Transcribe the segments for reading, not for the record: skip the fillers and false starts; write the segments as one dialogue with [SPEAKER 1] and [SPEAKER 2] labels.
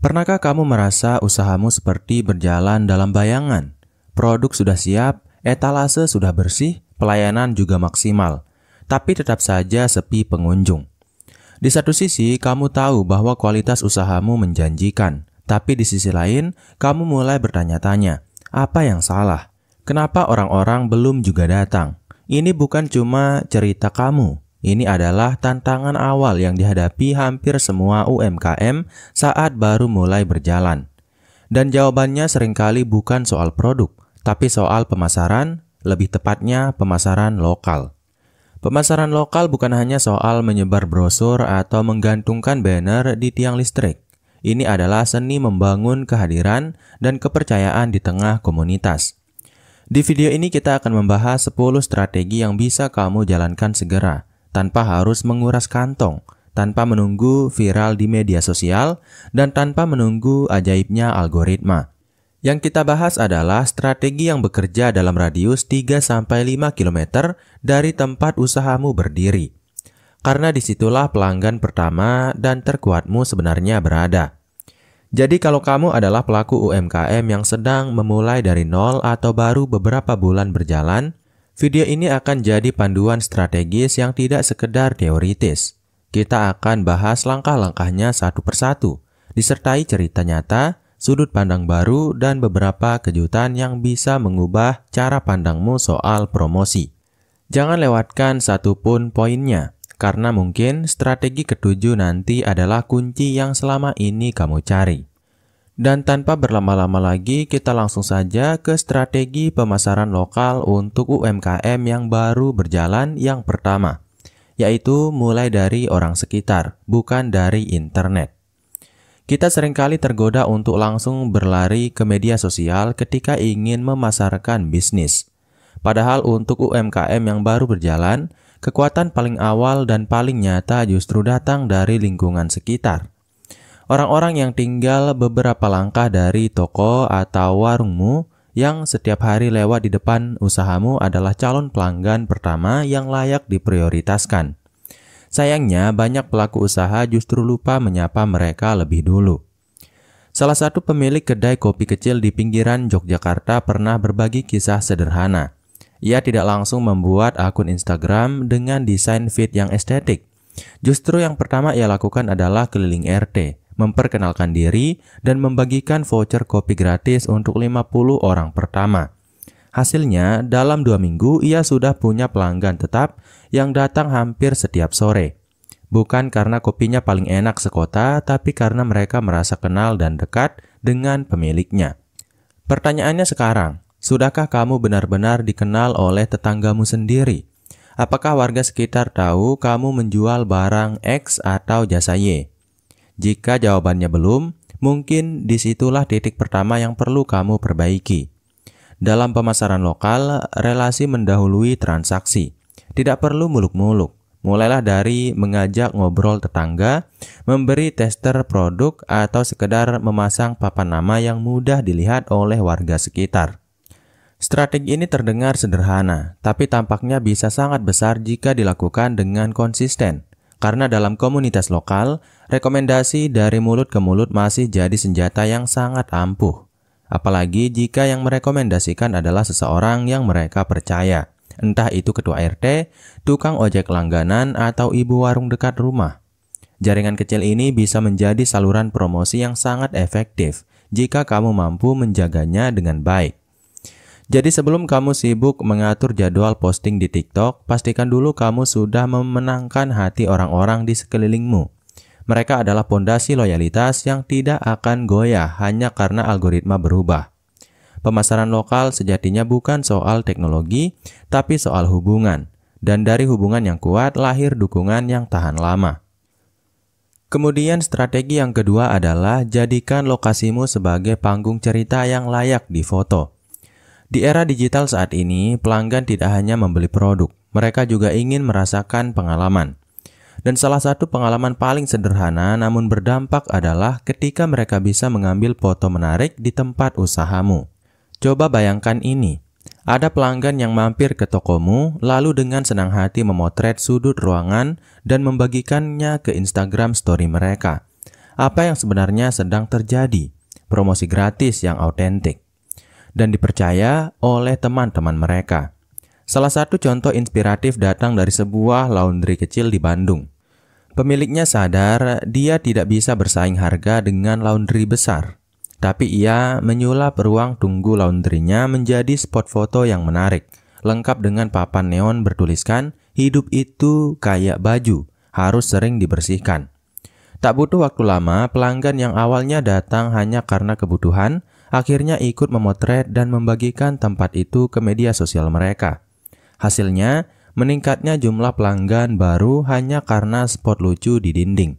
[SPEAKER 1] Pernahkah kamu merasa usahamu seperti berjalan dalam bayangan? Produk sudah siap, etalase sudah bersih, pelayanan juga maksimal, tapi tetap saja sepi pengunjung. Di satu sisi, kamu tahu bahwa kualitas usahamu menjanjikan, tapi di sisi lain, kamu mulai bertanya-tanya, apa yang salah? Kenapa orang-orang belum juga datang? Ini bukan cuma cerita kamu. Ini adalah tantangan awal yang dihadapi hampir semua UMKM saat baru mulai berjalan. Dan jawabannya seringkali bukan soal produk, tapi soal pemasaran, lebih tepatnya pemasaran lokal. Pemasaran lokal bukan hanya soal menyebar brosur atau menggantungkan banner di tiang listrik. Ini adalah seni membangun kehadiran dan kepercayaan di tengah komunitas. Di video ini kita akan membahas 10 strategi yang bisa kamu jalankan segera, tanpa harus menguras kantong, tanpa menunggu viral di media sosial, dan tanpa menunggu ajaibnya algoritma. Yang kita bahas adalah strategi yang bekerja dalam radius 3-5 km dari tempat usahamu berdiri. Karena disitulah pelanggan pertama dan terkuatmu sebenarnya berada. Jadi kalau kamu adalah pelaku UMKM yang sedang memulai dari nol atau baru beberapa bulan berjalan, video ini akan jadi panduan strategis yang tidak sekedar teoritis. Kita akan bahas langkah-langkahnya satu persatu, disertai cerita nyata, sudut pandang baru, dan beberapa kejutan yang bisa mengubah cara pandangmu soal promosi. Jangan lewatkan satupun poinnya, karena mungkin strategi ketujuh nanti adalah kunci yang selama ini kamu cari. Dan tanpa berlama-lama lagi, kita langsung saja ke strategi pemasaran lokal untuk UMKM yang baru berjalan yang pertama, yaitu mulai dari orang sekitar, bukan dari internet. Kita seringkali tergoda untuk langsung berlari ke media sosial ketika ingin memasarkan bisnis. Padahal untuk UMKM yang baru berjalan, kekuatan paling awal dan paling nyata justru datang dari lingkungan sekitar. Orang-orang yang tinggal beberapa langkah dari toko atau warungmu yang setiap hari lewat di depan usahamu adalah calon pelanggan pertama yang layak diprioritaskan. Sayangnya, banyak pelaku usaha justru lupa menyapa mereka lebih dulu. Salah satu pemilik kedai kopi kecil di pinggiran Yogyakarta pernah berbagi kisah sederhana. Ia tidak langsung membuat akun Instagram dengan desain feed yang estetik. Justru yang pertama ia lakukan adalah keliling RT, memperkenalkan diri, dan membagikan voucher kopi gratis untuk 50 orang pertama. Hasilnya, dalam 2 minggu ia sudah punya pelanggan tetap yang datang hampir setiap sore. Bukan karena kopinya paling enak sekota, tapi karena mereka merasa kenal dan dekat dengan pemiliknya. Pertanyaannya sekarang, sudahkah kamu benar-benar dikenal oleh tetanggamu sendiri? Apakah warga sekitar tahu kamu menjual barang X atau jasa Y? Jika jawabannya belum, mungkin disitulah titik pertama yang perlu kamu perbaiki. Dalam pemasaran lokal, relasi mendahului transaksi. Tidak perlu muluk-muluk. Mulailah dari mengajak ngobrol tetangga, memberi tester produk, atau sekedar memasang papan nama yang mudah dilihat oleh warga sekitar. Strategi ini terdengar sederhana, tapi tampaknya bisa sangat besar jika dilakukan dengan konsisten. Karena dalam komunitas lokal, rekomendasi dari mulut ke mulut masih jadi senjata yang sangat ampuh. Apalagi jika yang merekomendasikan adalah seseorang yang mereka percaya. Entah itu ketua RT, tukang ojek langganan, atau ibu warung dekat rumah. Jaringan kecil ini bisa menjadi saluran promosi yang sangat efektif jika kamu mampu menjaganya dengan baik. Jadi sebelum kamu sibuk mengatur jadwal posting di TikTok, pastikan dulu kamu sudah memenangkan hati orang-orang di sekelilingmu. Mereka adalah pondasi loyalitas yang tidak akan goyah hanya karena algoritma berubah. Pemasaran lokal sejatinya bukan soal teknologi, tapi soal hubungan. Dan dari hubungan yang kuat lahir dukungan yang tahan lama. Kemudian strategi yang kedua adalah jadikan lokasimu sebagai panggung cerita yang layak difoto. Di era digital saat ini, pelanggan tidak hanya membeli produk, mereka juga ingin merasakan pengalaman. Dan salah satu pengalaman paling sederhana namun berdampak adalah ketika mereka bisa mengambil foto menarik di tempat usahamu. Coba bayangkan ini, ada pelanggan yang mampir ke tokomu, lalu dengan senang hati memotret sudut ruangan dan membagikannya ke Instagram story mereka. apa yang sebenarnya sedang terjadi, promosi gratis yang autentik, dan dipercaya oleh teman-teman mereka. Salah satu contoh inspiratif datang dari sebuah laundry kecil di Bandung. Pemiliknya sadar dia tidak bisa bersaing harga dengan laundry besar, tapi ia menyulap ruang tunggu laundrynya menjadi spot foto yang menarik, lengkap dengan papan neon bertuliskan, "Hidup itu kayak baju, harus sering dibersihkan." Tak butuh waktu lama, pelanggan yang awalnya datang hanya karena kebutuhan, akhirnya ikut memotret dan membagikan tempat itu ke media sosial mereka. Hasilnya, meningkatnya jumlah pelanggan baru hanya karena spot lucu di dinding.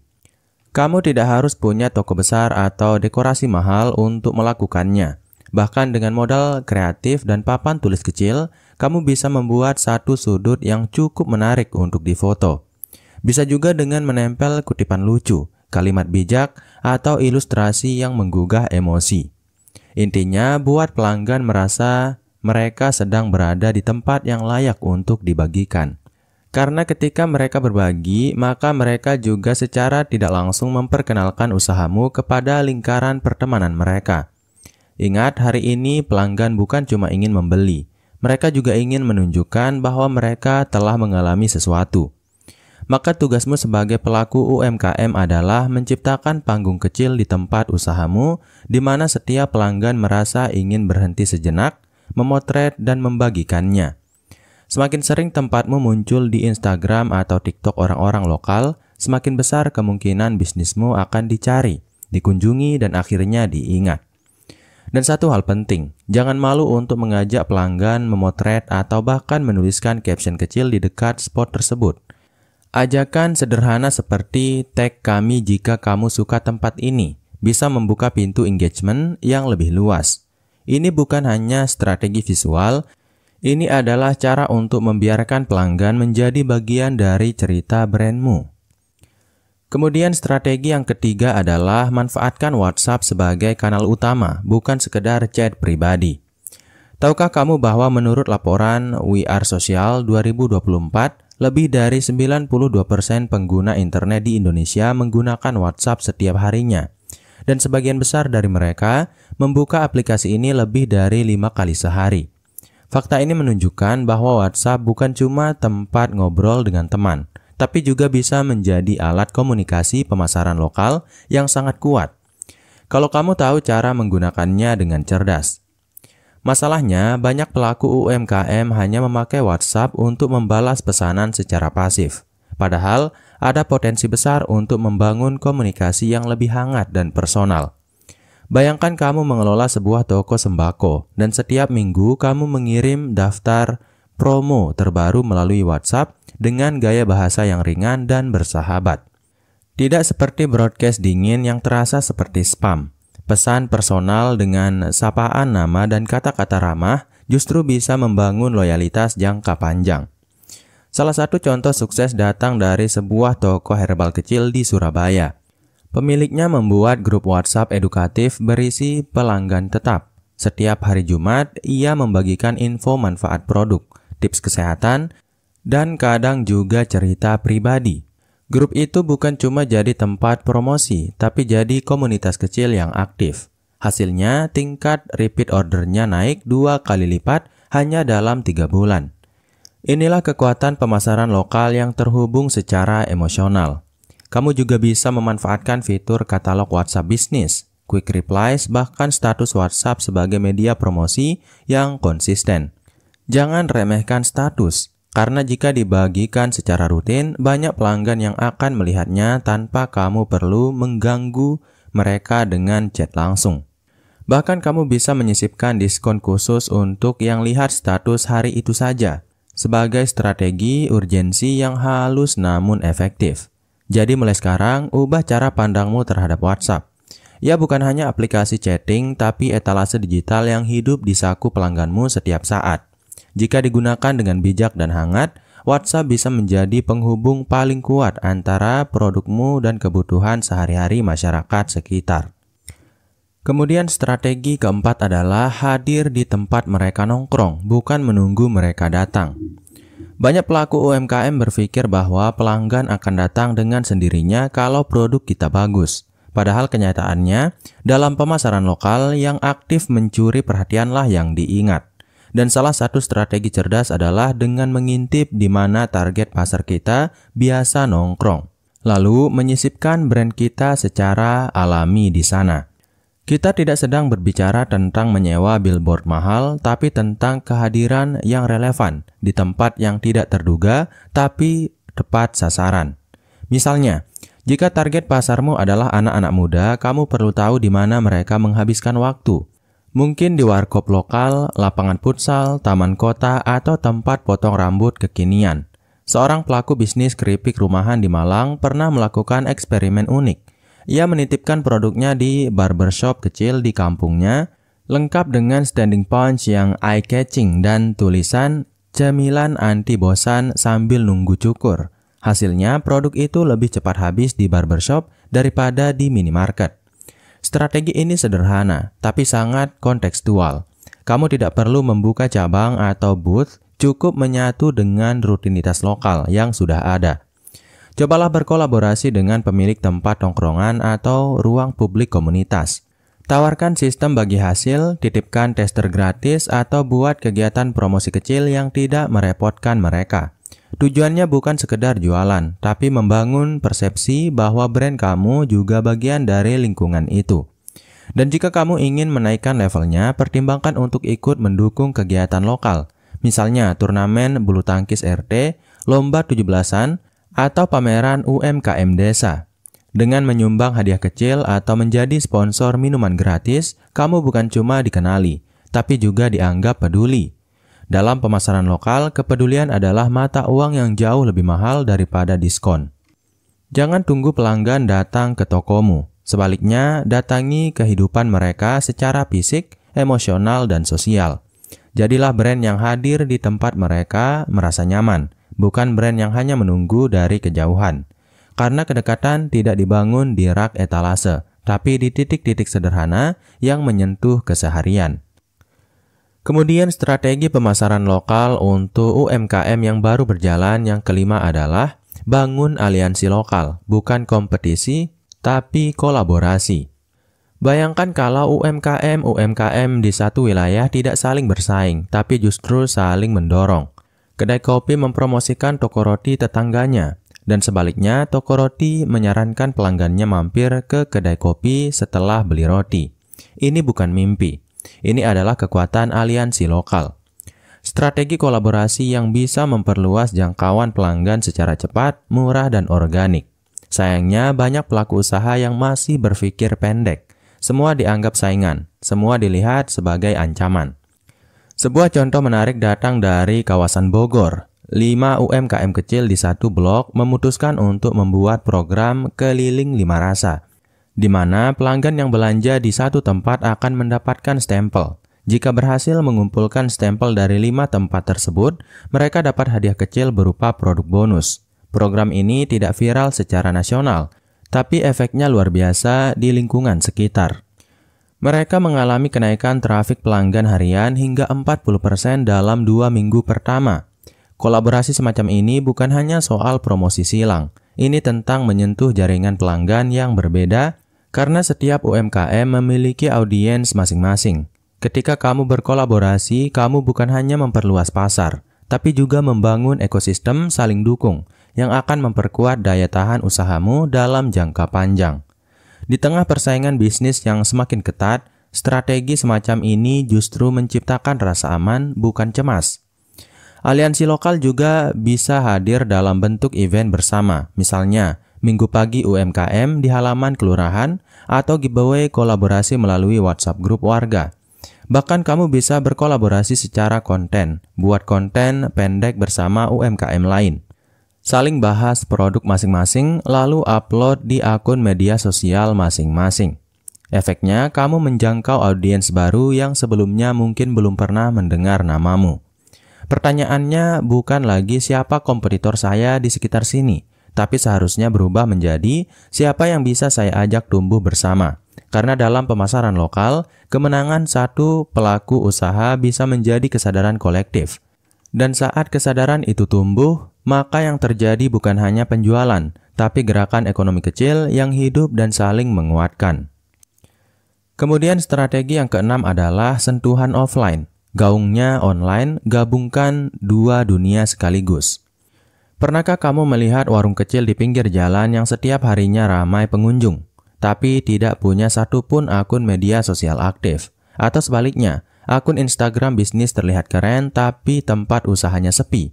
[SPEAKER 1] Kamu tidak harus punya toko besar atau dekorasi mahal untuk melakukannya. Bahkan dengan modal kreatif dan papan tulis kecil, kamu bisa membuat satu sudut yang cukup menarik untuk difoto. Bisa juga dengan menempel kutipan lucu, kalimat bijak, atau ilustrasi yang menggugah emosi. Intinya, buat pelanggan merasa mereka sedang berada di tempat yang layak untuk dibagikan. Karena ketika mereka berbagi, maka mereka juga secara tidak langsung memperkenalkan usahamu kepada lingkaran pertemanan mereka. Ingat, hari ini pelanggan bukan cuma ingin membeli, mereka juga ingin menunjukkan bahwa mereka telah mengalami sesuatu. Maka tugasmu sebagai pelaku UMKM adalah menciptakan panggung kecil di tempat usahamu, di mana setiap pelanggan merasa ingin berhenti sejenak, memotret dan membagikannya. Semakin sering tempatmu muncul di Instagram atau TikTok orang-orang lokal, semakin besar kemungkinan bisnismu akan dicari, dikunjungi, dan akhirnya diingat. Dan satu hal penting, jangan malu untuk mengajak pelanggan memotret atau bahkan menuliskan caption kecil di dekat spot tersebut. Ajakan sederhana seperti "tag kami jika kamu suka tempat ini" bisa membuka pintu engagement yang lebih luas. Ini bukan hanya strategi visual, ini adalah cara untuk membiarkan pelanggan menjadi bagian dari cerita brandmu. Kemudian strategi yang ketiga adalah manfaatkan WhatsApp sebagai kanal utama, bukan sekedar chat pribadi. Tahukah kamu bahwa menurut laporan We Are Social 2024, lebih dari 92% pengguna internet di Indonesia menggunakan WhatsApp setiap harinya. Dan sebagian besar dari mereka membuka aplikasi ini lebih dari 5 kali sehari. Fakta ini menunjukkan bahwa WhatsApp bukan cuma tempat ngobrol dengan teman, tapi juga bisa menjadi alat komunikasi pemasaran lokal yang sangat kuat. Kalau kamu tahu cara menggunakannya dengan cerdas. Masalahnya, banyak pelaku UMKM hanya memakai WhatsApp untuk membalas pesanan secara pasif. Padahal, ada potensi besar untuk membangun komunikasi yang lebih hangat dan personal. Bayangkan kamu mengelola sebuah toko sembako, dan setiap minggu kamu mengirim daftar promo terbaru melalui WhatsApp dengan gaya bahasa yang ringan dan bersahabat. Tidak seperti broadcast dingin yang terasa seperti spam. Pesan personal dengan sapaan nama dan kata-kata ramah justru bisa membangun loyalitas jangka panjang. Salah satu contoh sukses datang dari sebuah toko herbal kecil di Surabaya. Pemiliknya membuat grup WhatsApp edukatif berisi pelanggan tetap. Setiap hari Jumat, ia membagikan info manfaat produk, tips kesehatan, dan kadang juga cerita pribadi. Grup itu bukan cuma jadi tempat promosi, tapi jadi komunitas kecil yang aktif. Hasilnya, tingkat repeat ordernya naik 2 kali lipat hanya dalam 3 bulan. Inilah kekuatan pemasaran lokal yang terhubung secara emosional. Kamu juga bisa memanfaatkan fitur katalog WhatsApp bisnis, quick replies, bahkan status WhatsApp sebagai media promosi yang konsisten. Jangan remehkan status, karena jika dibagikan secara rutin, banyak pelanggan yang akan melihatnya tanpa kamu perlu mengganggu mereka dengan chat langsung. Bahkan kamu bisa menyisipkan diskon khusus untuk yang lihat status hari itu saja, sebagai strategi urgensi yang halus namun efektif. Jadi mulai sekarang, ubah cara pandangmu terhadap WhatsApp. Ya bukan hanya aplikasi chatting, tapi etalase digital yang hidup di saku pelangganmu setiap saat. Jika digunakan dengan bijak dan hangat, WhatsApp bisa menjadi penghubung paling kuat antara produkmu dan kebutuhan sehari-hari masyarakat sekitar. Kemudian strategi keempat adalah hadir di tempat mereka nongkrong, bukan menunggu mereka datang. Banyak pelaku UMKM berpikir bahwa pelanggan akan datang dengan sendirinya kalau produk kita bagus. Padahal kenyataannya, dalam pemasaran lokal yang aktif mencuri perhatianlah yang diingat. Dan salah satu strategi cerdas adalah dengan mengintip di mana target pasar kita biasa nongkrong. Lalu menyisipkan brand kita secara alami di sana. Kita tidak sedang berbicara tentang menyewa billboard mahal, tapi tentang kehadiran yang relevan di tempat yang tidak terduga, tapi tepat sasaran. Misalnya, jika target pasarmu adalah anak-anak muda, kamu perlu tahu di mana mereka menghabiskan waktu. Mungkin di warkop lokal, lapangan futsal, taman kota, atau tempat potong rambut kekinian. Seorang pelaku bisnis keripik rumahan di Malang pernah melakukan eksperimen unik. Ia menitipkan produknya di barbershop kecil di kampungnya, lengkap dengan standing punch yang eye-catching dan tulisan cemilan anti bosan sambil nunggu cukur. Hasilnya, produk itu lebih cepat habis di barbershop daripada di minimarket. Strategi ini sederhana, tapi sangat kontekstual. Kamu tidak perlu membuka cabang atau booth, cukup menyatu dengan rutinitas lokal yang sudah ada. Cobalah berkolaborasi dengan pemilik tempat tongkrongan atau ruang publik komunitas. Tawarkan sistem bagi hasil, titipkan tester gratis, atau buat kegiatan promosi kecil yang tidak merepotkan mereka. Tujuannya bukan sekedar jualan, tapi membangun persepsi bahwa brand kamu juga bagian dari lingkungan itu. Dan jika kamu ingin menaikkan levelnya, pertimbangkan untuk ikut mendukung kegiatan lokal. Misalnya turnamen bulu tangkis RT, lomba 17-an, atau pameran UMKM desa. Dengan menyumbang hadiah kecil atau menjadi sponsor minuman gratis, kamu bukan cuma dikenali, tapi juga dianggap peduli. Dalam pemasaran lokal, kepedulian adalah mata uang yang jauh lebih mahal daripada diskon. Jangan tunggu pelanggan datang ke tokomu. Sebaliknya, datangi kehidupan mereka secara fisik, emosional, dan sosial. Jadilah brand yang hadir di tempat mereka merasa nyaman, bukan brand yang hanya menunggu dari kejauhan. Karena kedekatan tidak dibangun di rak etalase, tapi di titik-titik sederhana yang menyentuh keseharian. Kemudian strategi pemasaran lokal untuk UMKM yang baru berjalan yang kelima adalah bangun aliansi lokal, bukan kompetisi, tapi kolaborasi. Bayangkan kalau UMKM di satu wilayah tidak saling bersaing, tapi justru saling mendorong. Kedai kopi mempromosikan toko roti tetangganya, dan sebaliknya toko roti menyarankan pelanggannya mampir ke kedai kopi setelah beli roti. Ini bukan mimpi. Ini adalah kekuatan aliansi lokal. Strategi kolaborasi yang bisa memperluas jangkauan pelanggan secara cepat, murah, dan organik. Sayangnya, banyak pelaku usaha yang masih berpikir pendek. Semua dianggap saingan, semua dilihat sebagai ancaman. Sebuah contoh menarik datang dari kawasan Bogor. 5 UMKM kecil di satu blok memutuskan untuk membuat program keliling 5 rasa, di mana pelanggan yang belanja di satu tempat akan mendapatkan stempel. Jika berhasil mengumpulkan stempel dari 5 tempat tersebut, mereka dapat hadiah kecil berupa produk bonus. Program ini tidak viral secara nasional, tapi efeknya luar biasa di lingkungan sekitar. Mereka mengalami kenaikan trafik pelanggan harian hingga 40% dalam 2 minggu pertama. Kolaborasi semacam ini bukan hanya soal promosi silang. Ini tentang menyentuh jaringan pelanggan yang berbeda, karena setiap UMKM memiliki audiens masing-masing. Ketika kamu berkolaborasi, kamu bukan hanya memperluas pasar, tapi juga membangun ekosistem saling dukung yang akan memperkuat daya tahan usahamu dalam jangka panjang. Di tengah persaingan bisnis yang semakin ketat, strategi semacam ini justru menciptakan rasa aman, bukan cemas. Aliansi lokal juga bisa hadir dalam bentuk event bersama, misalnya Minggu Pagi UMKM di halaman kelurahan, atau giveaway kolaborasi melalui WhatsApp grup warga. Bahkan kamu bisa berkolaborasi secara konten, buat konten pendek bersama UMKM lain. Saling bahas produk masing-masing, lalu upload di akun media sosial masing-masing. Efeknya, kamu menjangkau audiens baru yang sebelumnya mungkin belum pernah mendengar namamu. Pertanyaannya bukan lagi siapa kompetitor saya di sekitar sini, tapi seharusnya berubah menjadi siapa yang bisa saya ajak tumbuh bersama. Karena dalam pemasaran lokal, kemenangan satu pelaku usaha bisa menjadi kesadaran kolektif. Dan saat kesadaran itu tumbuh, maka yang terjadi bukan hanya penjualan, tapi gerakan ekonomi kecil yang hidup dan saling menguatkan. Kemudian strategi yang keenam adalah sentuhan offline. Gaungnya online, gabungkan dua dunia sekaligus. Pernahkah kamu melihat warung kecil di pinggir jalan yang setiap harinya ramai pengunjung, tapi tidak punya satupun akun media sosial aktif? Atau sebaliknya, akun Instagram bisnis terlihat keren, tapi tempat usahanya sepi.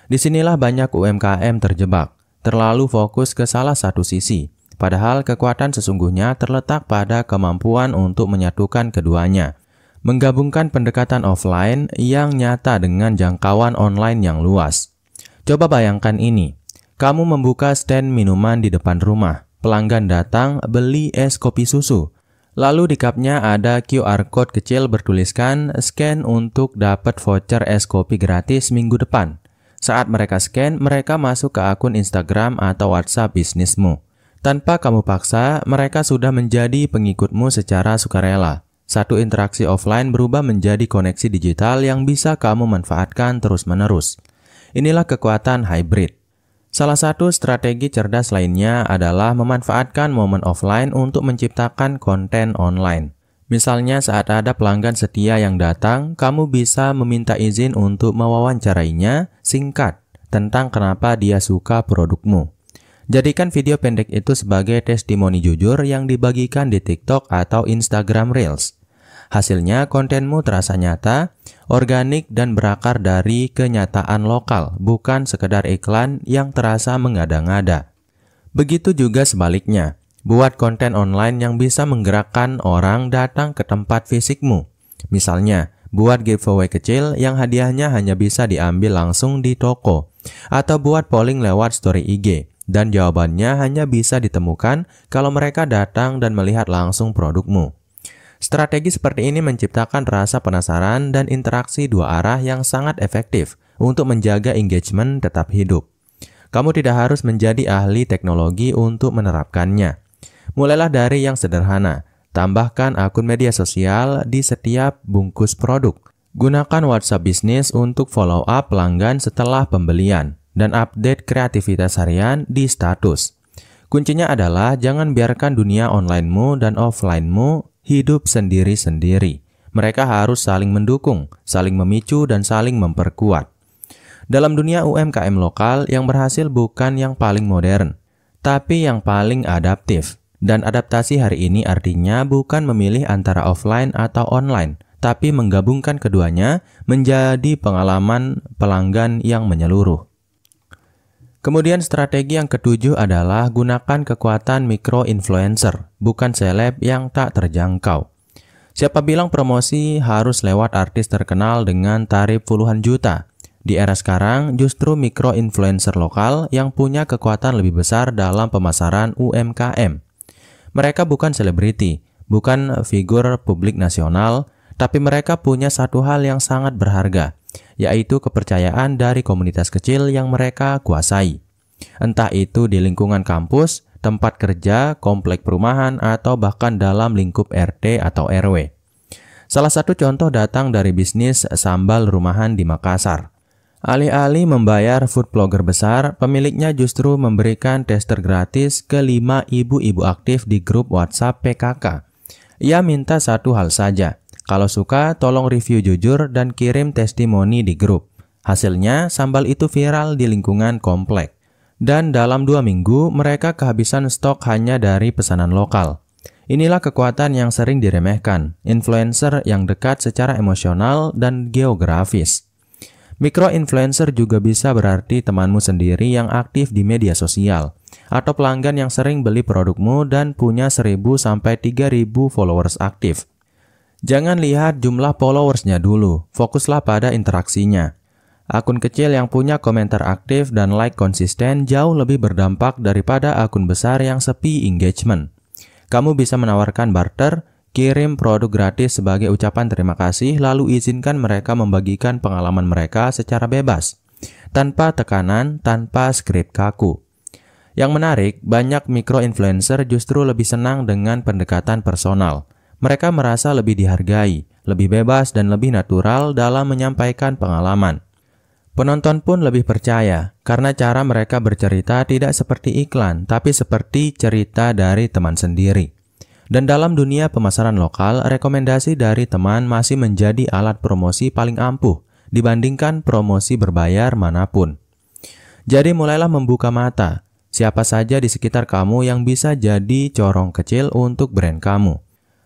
[SPEAKER 1] Disinilah banyak UMKM terjebak, terlalu fokus ke salah satu sisi. Padahal kekuatan sesungguhnya terletak pada kemampuan untuk menyatukan keduanya. Menggabungkan pendekatan offline yang nyata dengan jangkauan online yang luas. Coba bayangkan ini, kamu membuka stand minuman di depan rumah. Pelanggan datang beli es kopi susu. Lalu di cupnya ada QR code kecil bertuliskan scan untuk dapat voucher es kopi gratis minggu depan. Saat mereka scan, mereka masuk ke akun Instagram atau WhatsApp bisnismu. Tanpa kamu paksa, mereka sudah menjadi pengikutmu secara sukarela. Satu interaksi offline berubah menjadi koneksi digital yang bisa kamu manfaatkan terus-menerus. Inilah kekuatan hybrid. Salah satu strategi cerdas lainnya adalah memanfaatkan momen offline untuk menciptakan konten online. Misalnya saat ada pelanggan setia yang datang, kamu bisa meminta izin untuk mewawancarainya singkat tentang kenapa dia suka produkmu. Jadikan video pendek itu sebagai testimoni jujur yang dibagikan di TikTok atau Instagram Reels. Hasilnya kontenmu terasa nyata, organik dan berakar dari kenyataan lokal, bukan sekedar iklan yang terasa mengada-ngada. Begitu juga sebaliknya, buat konten online yang bisa menggerakkan orang datang ke tempat fisikmu. Misalnya, buat giveaway kecil yang hadiahnya hanya bisa diambil langsung di toko, atau buat polling lewat story IG, dan jawabannya hanya bisa ditemukan kalau mereka datang dan melihat langsung produkmu. Strategi seperti ini menciptakan rasa penasaran dan interaksi dua arah yang sangat efektif untuk menjaga engagement tetap hidup. Kamu tidak harus menjadi ahli teknologi untuk menerapkannya. Mulailah dari yang sederhana. Tambahkan akun media sosial di setiap bungkus produk. Gunakan WhatsApp bisnis untuk follow up pelanggan setelah pembelian dan update kreativitas harian di status. Kuncinya adalah jangan biarkan dunia online-mu dan offline-mu hidup sendiri-sendiri. Mereka harus saling mendukung, saling memicu, dan saling memperkuat. Dalam dunia UMKM lokal, yang berhasil bukan yang paling modern, tapi yang paling adaptif. Dan adaptasi hari ini artinya bukan memilih antara offline atau online, tapi menggabungkan keduanya menjadi pengalaman pelanggan yang menyeluruh. Kemudian strategi yang ketujuh adalah gunakan kekuatan mikro-influencer, bukan seleb yang tak terjangkau. Siapa bilang promosi harus lewat artis terkenal dengan tarif puluhan juta? Di era sekarang, justru mikro-influencer lokal yang punya kekuatan lebih besar dalam pemasaran UMKM. Mereka bukan selebriti, bukan figur publik nasional, tapi mereka punya satu hal yang sangat berharga, yaitu kepercayaan dari komunitas kecil yang mereka kuasai. Entah itu di lingkungan kampus, tempat kerja, komplek perumahan, atau bahkan dalam lingkup RT atau RW. Salah satu contoh datang dari bisnis sambal rumahan di Makassar. Alih-alih membayar food blogger besar, pemiliknya justru memberikan tester gratis ke 5 ibu-ibu aktif di grup WhatsApp PKK. Ia minta satu hal saja. Kalau suka, tolong review jujur dan kirim testimoni di grup. Hasilnya, sambal itu viral di lingkungan komplek. Dan dalam 2 minggu, mereka kehabisan stok hanya dari pesanan lokal. Inilah kekuatan yang sering diremehkan, influencer yang dekat secara emosional dan geografis. Mikro-influencer juga bisa berarti temanmu sendiri yang aktif di media sosial, atau pelanggan yang sering beli produkmu dan punya 1.000 sampai 3.000 followers aktif. Jangan lihat jumlah followersnya dulu, fokuslah pada interaksinya. Akun kecil yang punya komentar aktif dan like konsisten jauh lebih berdampak daripada akun besar yang sepi engagement. Kamu bisa menawarkan barter, kirim produk gratis sebagai ucapan terima kasih, lalu izinkan mereka membagikan pengalaman mereka secara bebas, tanpa tekanan, tanpa skrip kaku. Yang menarik, banyak mikro-influencer justru lebih senang dengan pendekatan personal. Mereka merasa lebih dihargai, lebih bebas, dan lebih natural dalam menyampaikan pengalaman. Penonton pun lebih percaya karena cara mereka bercerita tidak seperti iklan, tapi seperti cerita dari teman sendiri. Dan dalam dunia pemasaran lokal, rekomendasi dari teman masih menjadi alat promosi paling ampuh dibandingkan promosi berbayar manapun. Jadi mulailah membuka mata, siapa saja di sekitar kamu yang bisa jadi corong kecil untuk brand kamu.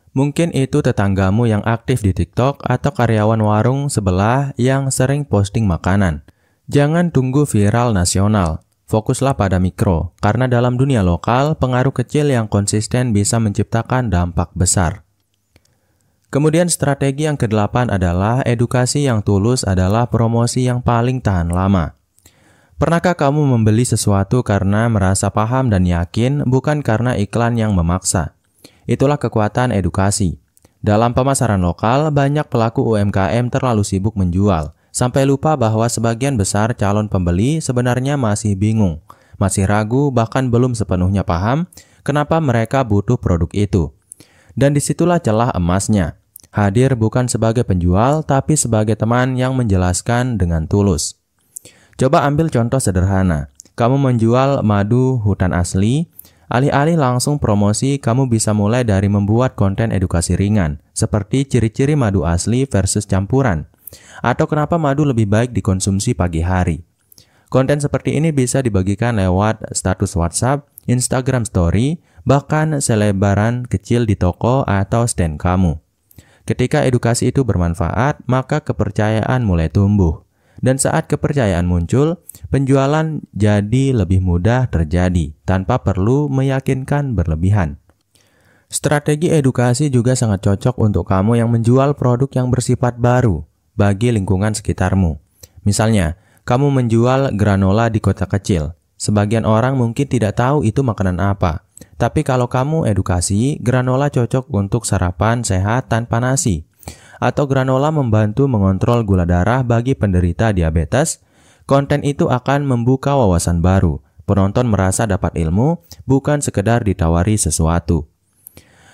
[SPEAKER 1] Mungkin itu tetanggamu yang aktif di TikTok atau karyawan warung sebelah yang sering posting makanan. Jangan tunggu viral nasional, fokuslah pada mikro, karena dalam dunia lokal, pengaruh kecil yang konsisten bisa menciptakan dampak besar. Kemudian strategi yang ke-8 adalah edukasi yang tulus adalah promosi yang paling tahan lama. Pernahkah kamu membeli sesuatu karena merasa paham dan yakin, bukan karena iklan yang memaksa? Itulah kekuatan edukasi. Dalam pemasaran lokal, banyak pelaku UMKM terlalu sibuk menjual, sampai lupa bahwa sebagian besar calon pembeli sebenarnya masih bingung, masih ragu, bahkan belum sepenuhnya paham kenapa mereka butuh produk itu. Dan disitulah celah emasnya. Hadir bukan sebagai penjual, tapi sebagai teman yang menjelaskan dengan tulus. Coba ambil contoh sederhana. Kamu menjual madu hutan asli. Alih-alih langsung promosi, kamu bisa mulai dari membuat konten edukasi ringan, seperti ciri-ciri madu asli versus campuran, atau kenapa madu lebih baik dikonsumsi pagi hari. Konten seperti ini bisa dibagikan lewat status WhatsApp, Instagram Story, bahkan selebaran kecil di toko atau stand kamu. Ketika edukasi itu bermanfaat, maka kepercayaan mulai tumbuh. Dan saat kepercayaan muncul, penjualan jadi lebih mudah terjadi tanpa perlu meyakinkan berlebihan. Strategi edukasi juga sangat cocok untuk kamu yang menjual produk yang bersifat baru bagi lingkungan sekitarmu. Misalnya, kamu menjual granola di kota kecil. Sebagian orang mungkin tidak tahu itu makanan apa. Tapi kalau kamu edukasi, granola cocok untuk sarapan sehat tanpa nasi. Atau granola membantu mengontrol gula darah bagi penderita diabetes, konten itu akan membuka wawasan baru. Penonton merasa dapat ilmu, bukan sekedar ditawari sesuatu.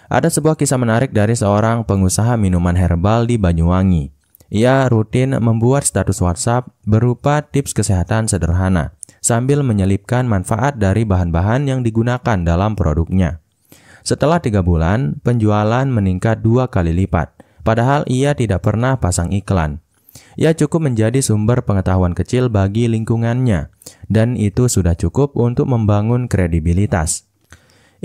[SPEAKER 1] Ada sebuah kisah menarik dari seorang pengusaha minuman herbal di Banyuwangi. Ia rutin membuat status WhatsApp berupa tips kesehatan sederhana, sambil menyelipkan manfaat dari bahan-bahan yang digunakan dalam produknya. Setelah 3 bulan, penjualan meningkat 2 kali lipat. Padahal ia tidak pernah pasang iklan. Ia cukup menjadi sumber pengetahuan kecil bagi lingkungannya, dan itu sudah cukup untuk membangun kredibilitas.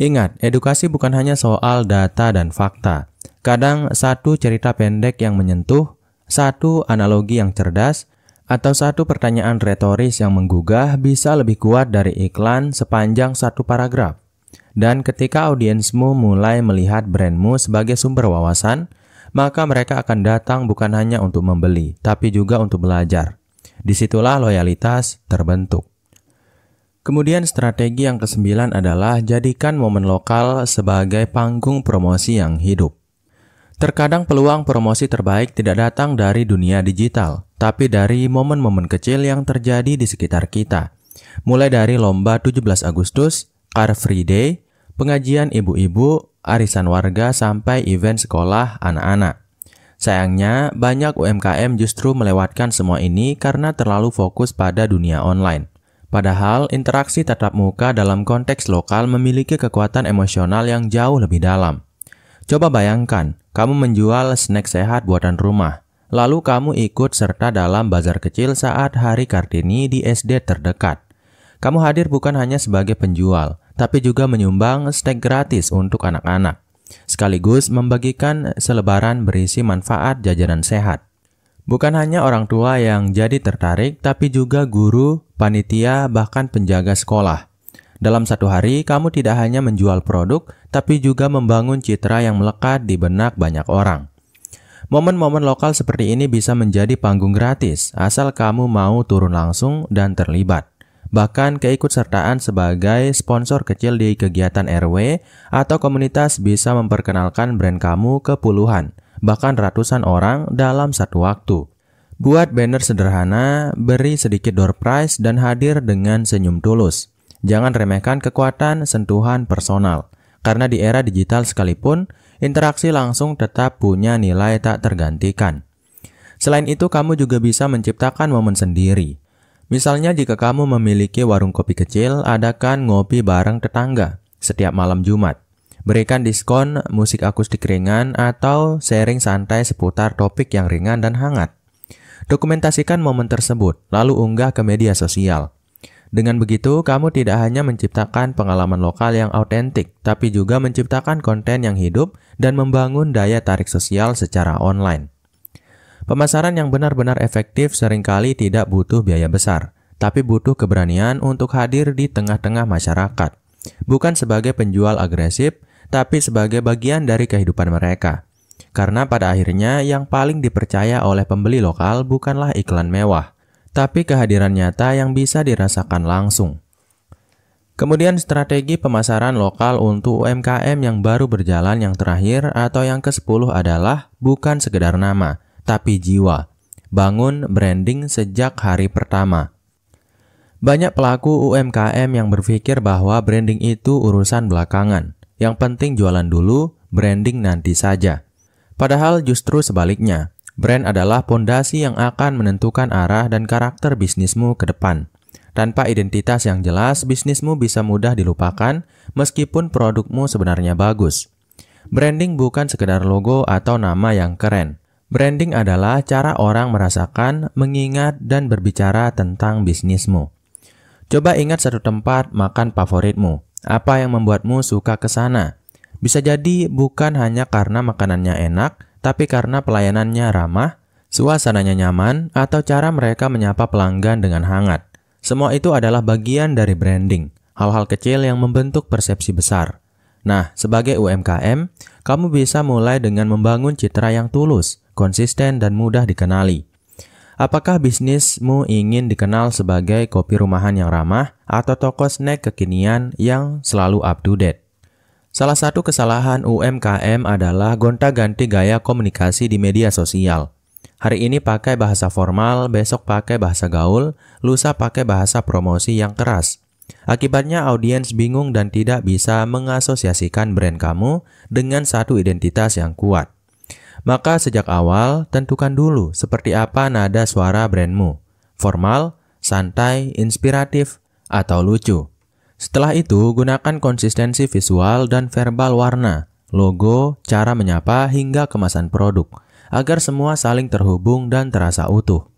[SPEAKER 1] Ingat, edukasi bukan hanya soal data dan fakta. Kadang satu cerita pendek yang menyentuh, satu analogi yang cerdas, atau satu pertanyaan retoris yang menggugah bisa lebih kuat dari iklan sepanjang 1 paragraf. Dan ketika audiensmu mulai melihat brandmu sebagai sumber wawasan, maka mereka akan datang bukan hanya untuk membeli, tapi juga untuk belajar. Disitulah loyalitas terbentuk. Kemudian strategi yang ke-9 adalah jadikan momen lokal sebagai panggung promosi yang hidup. Terkadang peluang promosi terbaik tidak datang dari dunia digital, tapi dari momen-momen kecil yang terjadi di sekitar kita. Mulai dari lomba 17 Agustus, Car Free Day, pengajian ibu-ibu, arisan warga, sampai event sekolah anak-anak. Sayangnya, banyak UMKM justru melewatkan semua ini karena terlalu fokus pada dunia online. Padahal, interaksi tatap muka dalam konteks lokal memiliki kekuatan emosional yang jauh lebih dalam. Coba bayangkan, kamu menjual snack sehat buatan rumah, lalu kamu ikut serta dalam bazar kecil saat Hari Kartini di SD terdekat. Kamu hadir bukan hanya sebagai penjual, tapi juga menyumbang snack gratis untuk anak-anak, sekaligus membagikan selebaran berisi manfaat jajanan sehat. Bukan hanya orang tua yang jadi tertarik, tapi juga guru, panitia, bahkan penjaga sekolah. Dalam 1 hari, kamu tidak hanya menjual produk, tapi juga membangun citra yang melekat di benak banyak orang. Momen-momen lokal seperti ini bisa menjadi panggung gratis, asal kamu mau turun langsung dan terlibat. Bahkan keikutsertaan sebagai sponsor kecil di kegiatan RW atau komunitas bisa memperkenalkan brand kamu ke puluhan, bahkan ratusan orang dalam satu waktu. Buat banner sederhana, beri sedikit door prize, dan hadir dengan senyum tulus. Jangan remehkan kekuatan sentuhan personal, karena di era digital sekalipun, interaksi langsung tetap punya nilai tak tergantikan. Selain itu, kamu juga bisa menciptakan momen sendiri. Misalnya jika kamu memiliki warung kopi kecil, adakan ngopi bareng tetangga setiap malam Jumat. Berikan diskon musik akustik ringan atau sharing santai seputar topik yang ringan dan hangat. Dokumentasikan momen tersebut, lalu unggah ke media sosial. Dengan begitu, kamu tidak hanya menciptakan pengalaman lokal yang autentik, tapi juga menciptakan konten yang hidup dan membangun daya tarik sosial secara online. Pemasaran yang benar-benar efektif seringkali tidak butuh biaya besar, tapi butuh keberanian untuk hadir di tengah-tengah masyarakat. Bukan sebagai penjual agresif, tapi sebagai bagian dari kehidupan mereka. Karena pada akhirnya yang paling dipercaya oleh pembeli lokal bukanlah iklan mewah, tapi kehadiran nyata yang bisa dirasakan langsung. Kemudian strategi pemasaran lokal untuk UMKM yang baru berjalan yang terakhir atau yang ke-10 adalah bukan sekedar nama, tapi jiwa. Bangun branding sejak hari pertama. Banyak pelaku UMKM yang berpikir bahwa branding itu urusan belakangan. Yang penting jualan dulu, branding nanti saja. Padahal justru sebaliknya. Brand adalah pondasi yang akan menentukan arah dan karakter bisnismu ke depan. Tanpa identitas yang jelas, bisnismu bisa mudah dilupakan meskipun produkmu sebenarnya bagus. Branding bukan sekedar logo atau nama yang keren. Branding adalah cara orang merasakan, mengingat, dan berbicara tentang bisnismu. Coba ingat satu tempat makan favoritmu. Apa yang membuatmu suka ke sana? Bisa jadi bukan hanya karena makanannya enak, tapi karena pelayanannya ramah, suasananya nyaman, atau cara mereka menyapa pelanggan dengan hangat. Semua itu adalah bagian dari branding, hal-hal kecil yang membentuk persepsi besar. Nah, sebagai UMKM, kamu bisa mulai dengan membangun citra yang tulus, konsisten, dan mudah dikenali. Apakah bisnismu ingin dikenal sebagai kopi rumahan yang ramah atau toko snack kekinian yang selalu up to date? Salah satu kesalahan UMKM adalah gonta-ganti gaya komunikasi di media sosial. Hari ini pakai bahasa formal, besok pakai bahasa gaul, lusa pakai bahasa promosi yang keras. Akibatnya audiens bingung dan tidak bisa mengasosiasikan brand kamu dengan satu identitas yang kuat. Maka sejak awal, tentukan dulu seperti apa nada suara brandmu. Formal, santai, inspiratif, atau lucu. Setelah itu, gunakan konsistensi visual dan verbal warna, logo, cara menyapa, hingga kemasan produk, agar semua saling terhubung dan terasa utuh.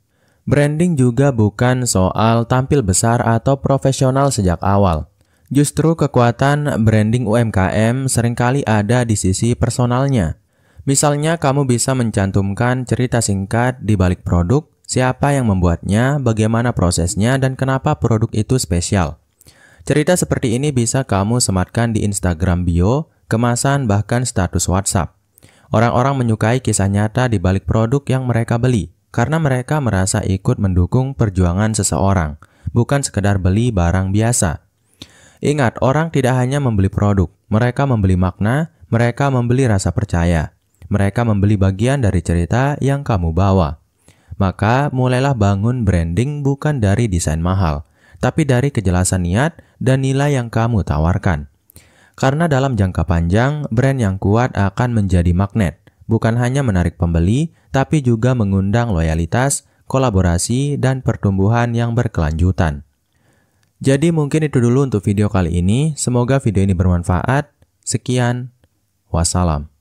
[SPEAKER 1] Branding juga bukan soal tampil besar atau profesional sejak awal. Justru kekuatan branding UMKM seringkali ada di sisi personalnya. Misalnya, kamu bisa mencantumkan cerita singkat di balik produk, siapa yang membuatnya, bagaimana prosesnya, dan kenapa produk itu spesial. Cerita seperti ini bisa kamu sematkan di Instagram bio, kemasan, bahkan status WhatsApp. Orang-orang menyukai kisah nyata di balik produk yang mereka beli, karena mereka merasa ikut mendukung perjuangan seseorang, bukan sekedar beli barang biasa. Ingat, orang tidak hanya membeli produk, mereka membeli makna, mereka membeli rasa percaya. Mereka membeli bagian dari cerita yang kamu bawa. Maka, mulailah bangun branding bukan dari desain mahal, tapi dari kejelasan niat dan nilai yang kamu tawarkan. Karena dalam jangka panjang, brand yang kuat akan menjadi magnet, bukan hanya menarik pembeli, tapi juga mengundang loyalitas, kolaborasi, dan pertumbuhan yang berkelanjutan. Jadi mungkin itu dulu untuk video kali ini. Semoga video ini bermanfaat. Sekian, wassalam.